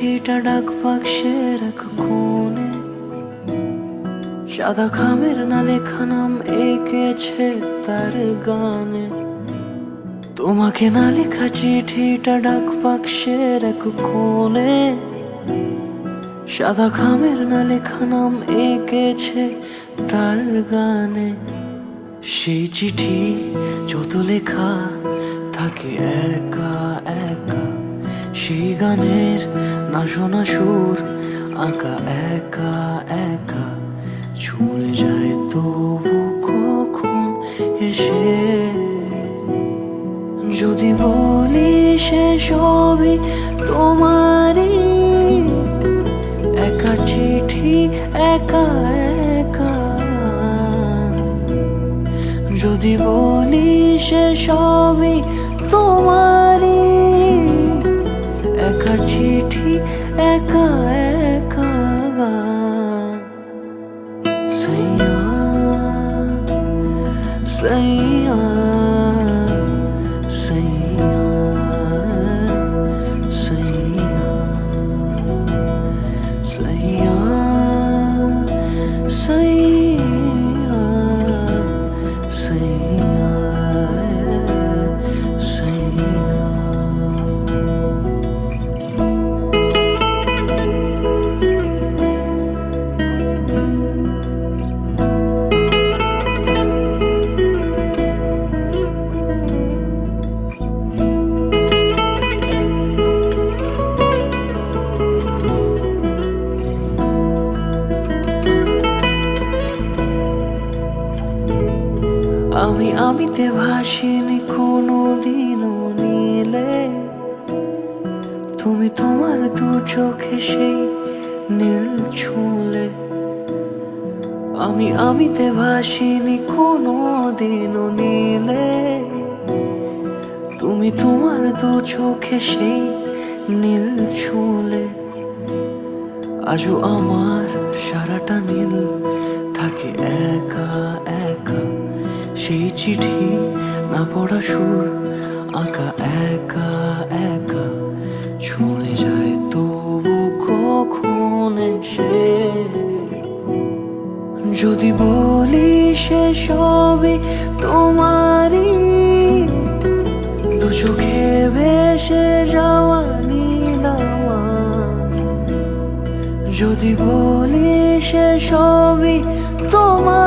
চিঠিটা ডাক বাক্সের এক কোণে, সাদা খামের না লেখা নাম এঁকেছে তার গানে। তোমাকে না লেখা চিঠিটা ডাক বাক্সের এক কোণে, সাদা খামের না লেখা নাম এঁকেছে তার গানে। সেই চিঠি যত লেখা থাকে একা একা, সেই গানের না শোনা সুর আঁকা একা একা, ছুঁয়ে যায় তবু কখন এসে। যদি বলি সে সবই তোমারই, একা চিঠি একা একা। যদি বলি সে সবই তোমারই, একা চিঠি একা একা। সাইয়া সাইয়া সাইয়া সাইয়া সাইয়া সাইয়া সাইয়া সাইয়া। আমিতে ভাসিনি কোনো দিনও নীলে, তুমি তোমার দু চোখে সেই নীল ছুঁলে। আমিতে ভাসিনি কোনো দিনও নীলে, তুমি তোমার দু চোখে সেই নীল ছুঁলে। আজও আমার সারাটা নীল থাকে একা একা, সেই চিঠি না পড়া সুর আঁকা একা একা, ছুঁয়ে যায় তবু কখন এসে। যদি বলি সে সবই তোমারই, দু চোখে ভেসে যাওয়া নীল আমার। যদি বলি সে সবই তোমার,